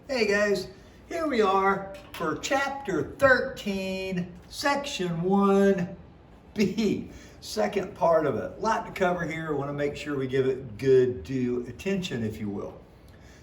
Hey guys, here we are for chapter 13, section 1B, second part of it. A lot to cover here. I want to make sure we give it good due attention, if you will.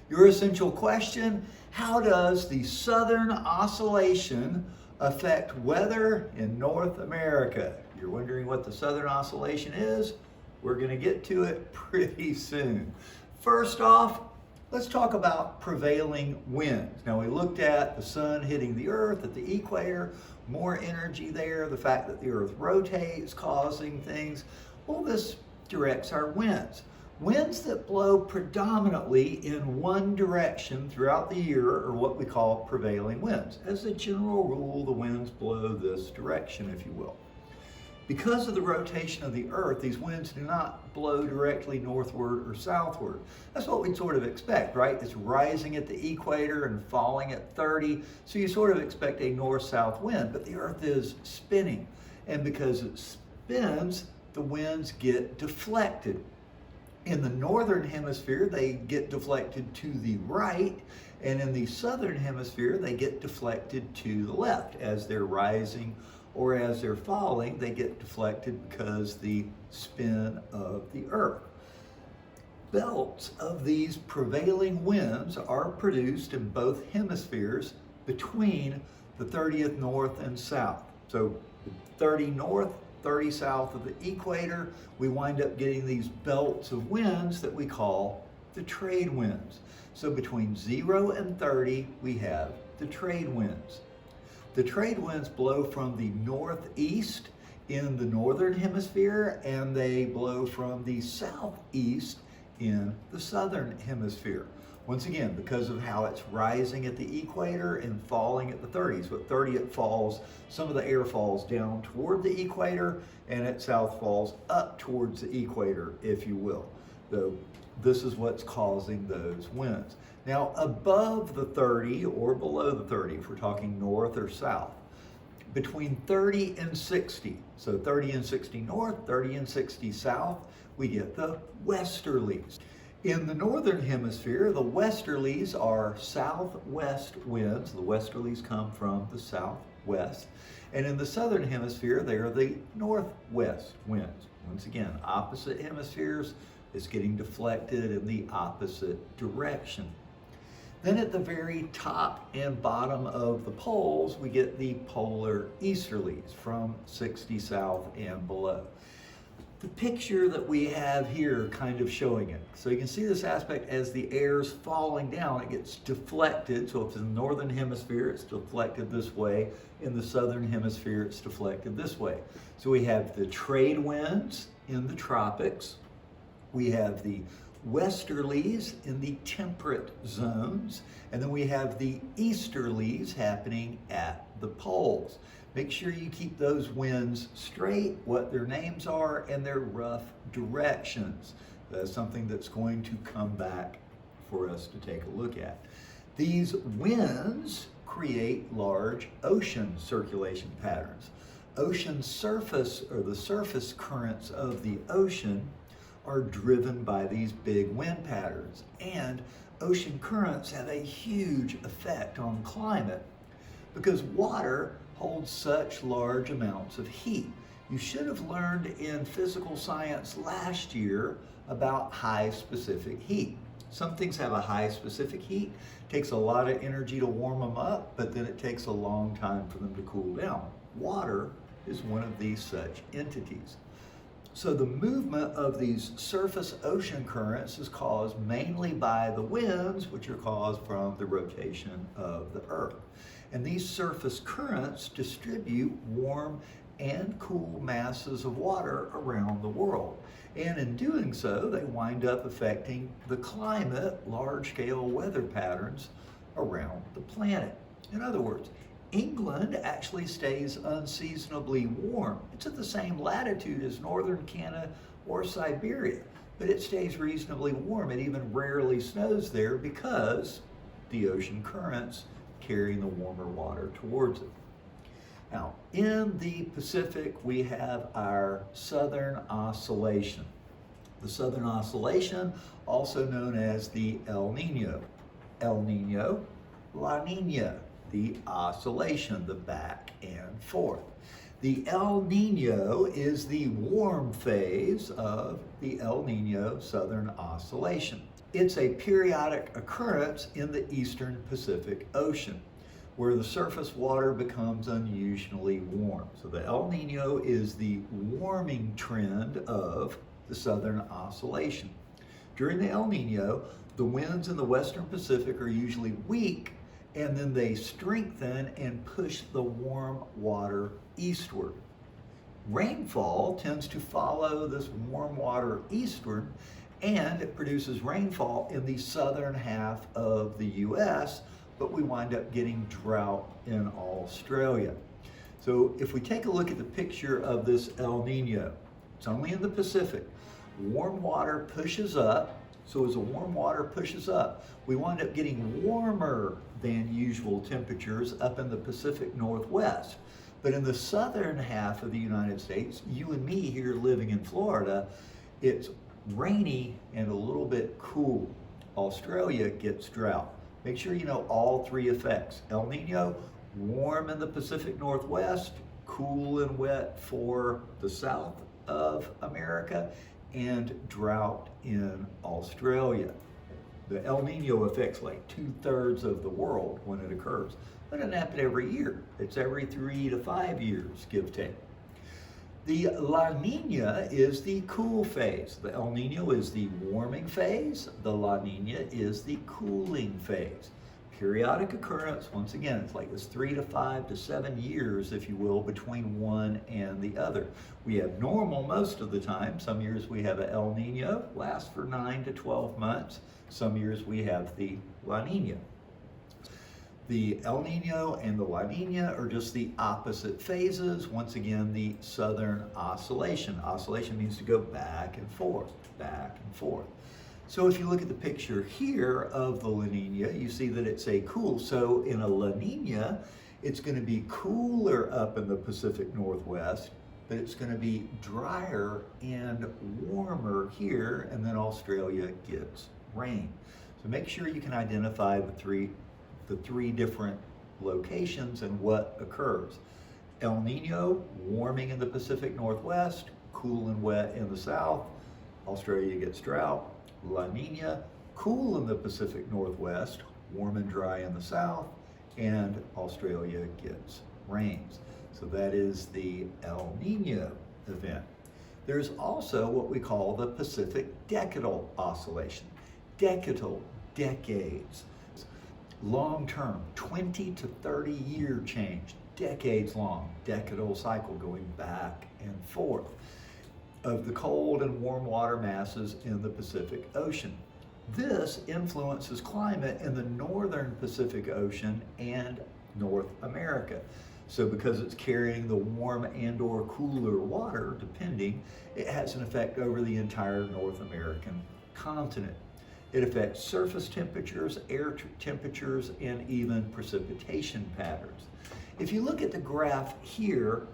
Your essential question: how does the Southern Oscillation affect weather in North America? You're wondering what the Southern Oscillation is? We're going to get to it pretty soon. First off, let's talk about prevailing winds. Now, we looked at the sun hitting the earth at the equator, more energy there, the fact that the earth rotates, causing things. Well, this directs our winds. Winds that blow predominantly in one direction throughout the year are what we call prevailing winds. As a general rule, the winds blow this direction, if you will. Because of the rotation of the earth, these winds do not blow directly northward or southward. That's what we'd sort of expect, right? It's rising at the equator and falling at 30, so you sort of expect a north-south wind, but the earth is spinning. And because it spins, the winds get deflected. In the northern hemisphere, they get deflected to the right, and in the southern hemisphere, they get deflected to the left as they're rising or as they're falling. They get deflected because the spin of the earth. Belts of these prevailing winds are produced in both hemispheres between the 30th north and south. So 30 north, 30 south of the equator, we wind up getting these belts of winds that we call the trade winds. So between 0 and 30, we have the trade winds. The trade winds blow from the northeast in the northern hemisphere, and they blow from the southeast in the southern hemisphere. Once again, because of how it's rising at the equator and falling at the 30s. At 30 it falls, some of the air falls down toward the equator, and at south falls up towards the equator, if you will. So this is what's causing those winds. Now, above the 30 or below the 30, if we're talking north or south, between 30 and 60, so 30 and 60 north, 30 and 60 south, we get the westerlies. In the northern hemisphere, the westerlies are southwest winds. The westerlies come from the southwest. And in the southern hemisphere, they are the northwest winds. Once again, opposite hemispheres, it's getting deflected in the opposite direction. Then at the very top and bottom of the poles, we get the polar easterlies from 60 south and below. The picture that we have here kind of showing it. So you can see this aspect as the air's falling down, it gets deflected. So if it's in the northern hemisphere, it's deflected this way. In the southern hemisphere, it's deflected this way. So we have the trade winds in the tropics. We have the westerlies in the temperate zones, and then we have the easterlies happening at the poles. Make sure you keep those winds straight, what their names are, and their rough directions. That's something that's going to come back for us to take a look at. These winds create large ocean circulation patterns. Ocean surface, or the surface currents of the ocean, are driven by these big wind patterns, and ocean currents have a huge effect on climate because water holds such large amounts of heat. You should have learned in physical science last year about high specific heat. Some things have a high specific heat, takes a lot of energy to warm them up, but then it takes a long time for them to cool down. Water is one of these such entities. So the movement of these surface ocean currents is caused mainly by the winds, which are caused from the rotation of the earth. And these surface currents distribute warm and cool masses of water around the world. And in doing so, they wind up affecting the climate, large-scale weather patterns around the planet. In other words, England actually stays unseasonably warm. It's at the same latitude as northern Canada or Siberia, but it stays reasonably warm. It even rarely snows there because the ocean currents carry the warmer water towards it. Now, in the Pacific, we have our Southern Oscillation. The Southern Oscillation, also known as the El Nino. El Nino La Nina, the oscillation, the back and forth. The El Nino is the warm phase of the El Nino Southern Oscillation. It's a periodic occurrence in the eastern Pacific Ocean, where the surface water becomes unusually warm. So the El Nino is the warming trend of the Southern Oscillation. During the El Nino, the winds in the western Pacific are usually weak, and then they strengthen and push the warm water eastward. Rainfall tends to follow this warm water eastward, and it produces rainfall in the southern half of the US, but we wind up getting drought in Australia. So if we take a look at the picture of this El Nino, it's only in the Pacific. Warm water pushes up, so as the warm water pushes up, we wind up getting warmer than usual temperatures up in the Pacific Northwest. But in the southern half of the United States, you and me here living in Florida, it's rainy and a little bit cool. Australia gets drought. Make sure you know all three effects. El Nino, warm in the Pacific Northwest, cool and wet for the south of America, and drought in Australia. The El Nino affects like 2/3 of the world when it occurs. But it doesn't happen every year. It's every 3 to 5 years, give or take. The La Nina is the cool phase. The El Nino is the warming phase. The La Nina is the cooling phase. Periodic occurrence, once again, it's like this 3 to 5 to 7 years, if you will, between one and the other. We have normal most of the time. Some years we have an El Nino, lasts for 9 to 12 months. Some years we have the La Nina. The El Nino and the La Nina are just the opposite phases. Once again, the Southern Oscillation. Oscillation means to go back and forth, back and forth. So if you look at the picture here of the La Nina, you see that it's a cool. So in a La Nina, it's going to be cooler up in the Pacific Northwest, but it's going to be drier and warmer here, and then Australia gets rain. So make sure you can identify the three different locations and what occurs. El Nino, warming in the Pacific Northwest, cool and wet in the south. Australia gets drought. La Nina, cool in the Pacific Northwest, warm and dry in the south, and Australia gets rains. So that is the El Nino event. There's also what we call the Pacific Decadal Oscillation. Decadal, decades. Long term, 20 to 30 year change, decades long, decadal cycle going back and forth of the cold and warm water masses in the Pacific Ocean. This influences climate in the northern Pacific Ocean and North America. So because it's carrying the warm and or cooler water, depending, it has an effect over the entire North American continent. It affects surface temperatures, air temperatures, and even precipitation patterns. If you look at the graph here,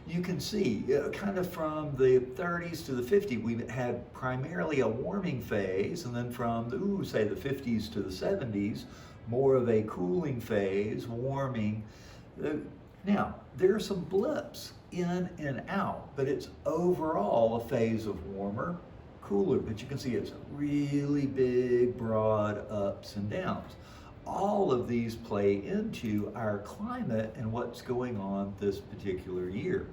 you can see kind of from the 30s to the 50s, we've had primarily a warming phase, and then from, say the 50s to the 70s, more of a cooling phase, warming. Now, there are some blips in and out, but it's overall a phase of warmer, cooler, but you can see it's really big, broad ups and downs. All of these play into our climate and what's going on this particular year.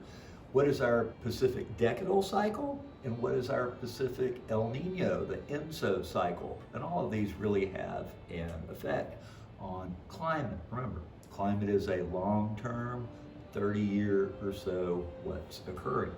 What is our Pacific Decadal cycle? And what is our Pacific El Nino, the ENSO cycle? And all of these really have an effect on climate. Remember, climate is a long-term, 30-year or so what's occurring.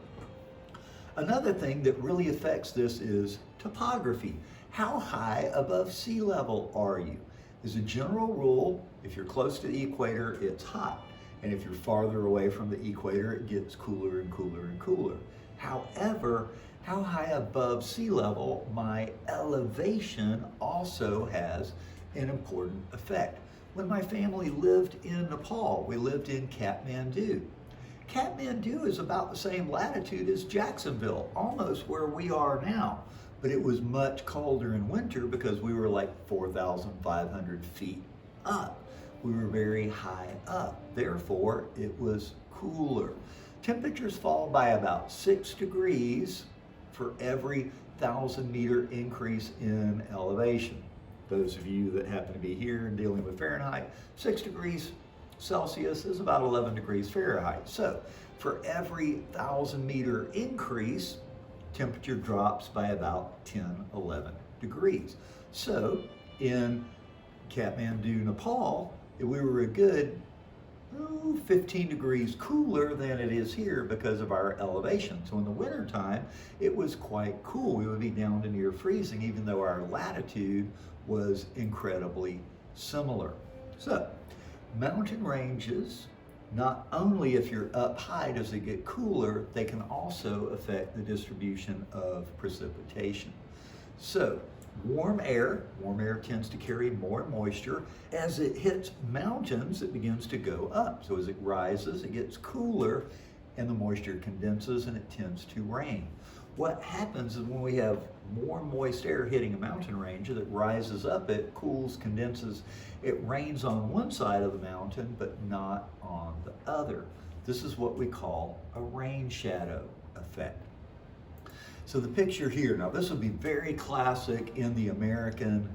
Another thing that really affects this is topography. How high above sea level are you? As a general rule, if you're close to the equator, it's hot. And if you're farther away from the equator, it gets cooler and cooler and cooler. However, how high above sea level, my elevation also has an important effect. When my family lived in Nepal, we lived in Kathmandu. Kathmandu is about the same latitude as Jacksonville, almost where we are now. But it was much colder in winter because we were like 4,500 feet up. We were very high up. Therefore, it was cooler. Temperatures fall by about 6 degrees for every 1,000-meter increase in elevation. Those of you that happen to be here and dealing with Fahrenheit, 6 degrees Celsius is about 11 degrees Fahrenheit. So for every 1,000-meter increase, temperature drops by about 10, 11 degrees. So in Kathmandu, Nepal, we were a good 15 degrees cooler than it is here because of our elevation. So in the wintertime, it was quite cool. We would be down to near freezing, even though our latitude was incredibly similar. So mountain ranges, not only if you're up high does it get cooler, they can also affect the distribution of precipitation. So warm air tends to carry more moisture. As it hits mountains, it begins to go up. So as it rises, it gets cooler and the moisture condenses and it tends to rain. What happens is when we have more moist air hitting a mountain range, as it rises up, it cools, condenses, it rains on one side of the mountain, but not on the other. This is what we call a rain shadow effect. So the picture here, now this would be very classic in the American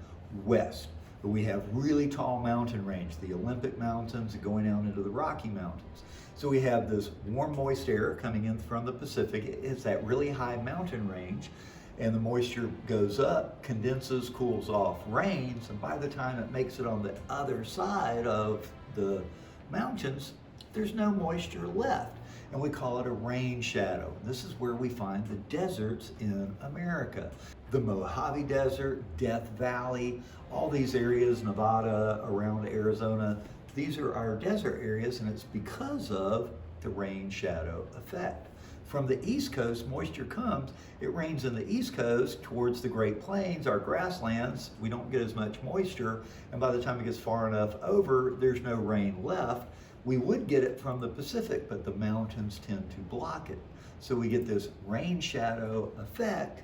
West, where we have really tall mountain range, the Olympic Mountains going down into the Rocky Mountains. So we have this warm, moist air coming in from the Pacific. It's that really high mountain range, and the moisture goes up, condenses, cools off, rains, and by the time it makes it on the other side of the mountains, there's no moisture left. And we call it a rain shadow. This is where we find the deserts in America. The Mojave Desert, Death Valley, all these areas, Nevada, around Arizona, these are our desert areas, and it's because of the rain shadow effect. From the East Coast, moisture comes, it rains in the East Coast towards the Great Plains, our grasslands, we don't get as much moisture, and by the time it gets far enough over, there's no rain left. We would get it from the Pacific, but the mountains tend to block it. So we get this rain shadow effect,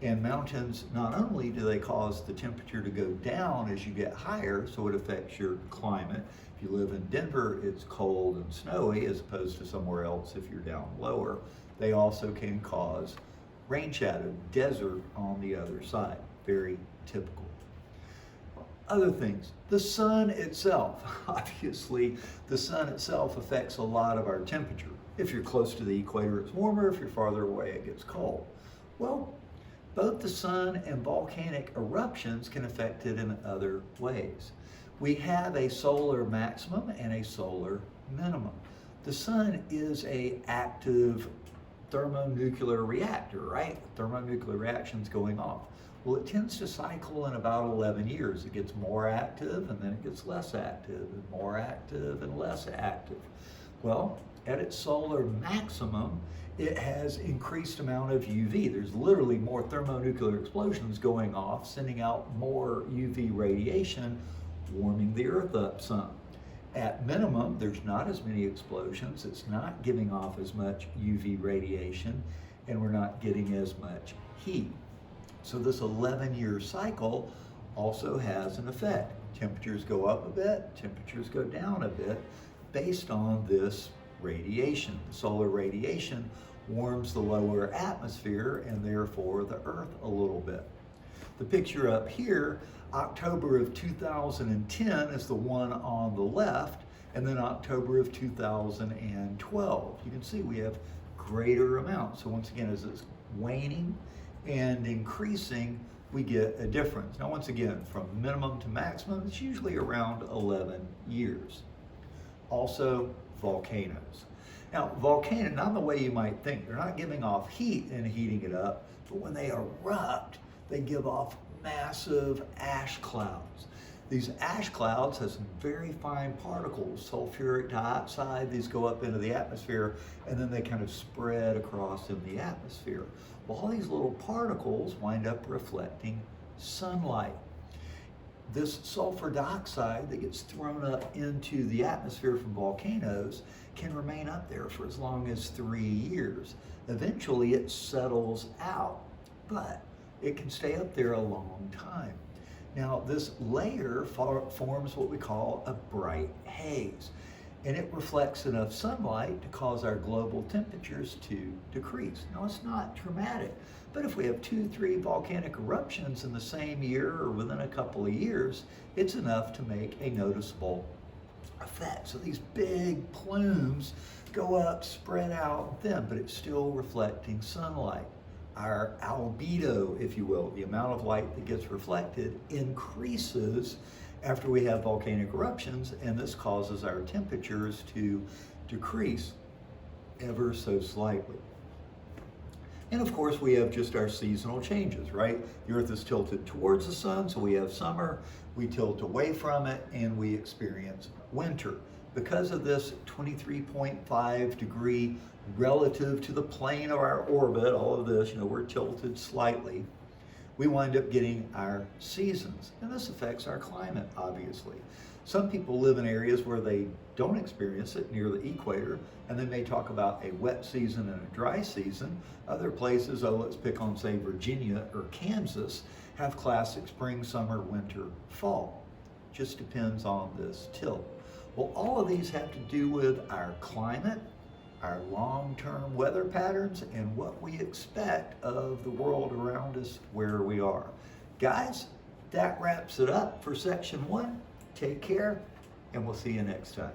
and mountains, not only do they cause the temperature to go down as you get higher, so it affects your climate. If you live in Denver, it's cold and snowy as opposed to somewhere else if you're down lower. They also can cause rain shadow, desert on the other side. Very typical. Other things, the sun itself. Obviously, the sun itself affects a lot of our temperature. If you're close to the equator, it's warmer. If you're farther away, it gets cold. Well, both the sun and volcanic eruptions can affect it in other ways. We have a solar maximum and a solar minimum. The sun is an active thermonuclear reactor, right? Thermonuclear reactions going off. Well, it tends to cycle in about 11 years. It gets more active and then it gets less active and more active and less active. Well, at its solar maximum, it has increased amount of UV. There's literally more thermonuclear explosions going off, sending out more UV radiation, warming the Earth up some. At minimum, there's not as many explosions. It's not giving off as much UV radiation, and we're not getting as much heat. So this 11-year cycle also has an effect. Temperatures go up a bit, temperatures go down a bit based on this radiation. The solar radiation warms the lower atmosphere and therefore the Earth a little bit. The picture up here, October of 2010 is the one on the left, and then October of 2012. You can see we have greater amounts. So once again, as it's waning and increasing, we get a difference. Now, once again, from minimum to maximum, it's usually around 11 years. Also, volcanoes. Now, volcanoes, not the way you might think. They're not giving off heat and heating it up, but when they erupt, they give off massive ash clouds. These ash clouds have some very fine particles, sulfuric dioxide. These go up into the atmosphere, and then they kind of spread across in the atmosphere. Well, all these little particles wind up reflecting sunlight. This sulfur dioxide that gets thrown up into the atmosphere from volcanoes can remain up there for as long as 3 years. Eventually, it settles out, but it can stay up there a long time. Now, this layer forms what we call a bright haze, and it reflects enough sunlight to cause our global temperatures to decrease. Now, it's not dramatic, but if we have 2-3 volcanic eruptions in the same year or within a couple of years, it's enough to make a noticeable effect. So these big plumes go up, spread out thin, but it's still reflecting sunlight. Our albedo, if you will, the amount of light that gets reflected, increases after we have volcanic eruptions, and this causes our temperatures to decrease ever so slightly. And of course, we have just our seasonal changes, right? The Earth is tilted towards the sun, so we have summer, we tilt away from it, and we experience winter. Because of this 23.5 degree relative to the plane of our orbit, all of this, we're tilted slightly, we wind up getting our seasons. And this affects our climate, obviously. Some people live in areas where they don't experience it near the equator, and they may talk about a wet season and a dry season. Other places, let's pick on, say, Virginia or Kansas, have classic spring, summer, winter, fall. Just depends on this tilt. Well, all of these have to do with our climate, our long-term weather patterns, and what we expect of the world around us where we are. Guys, that wraps it up for section 1. Take care, and we'll see you next time.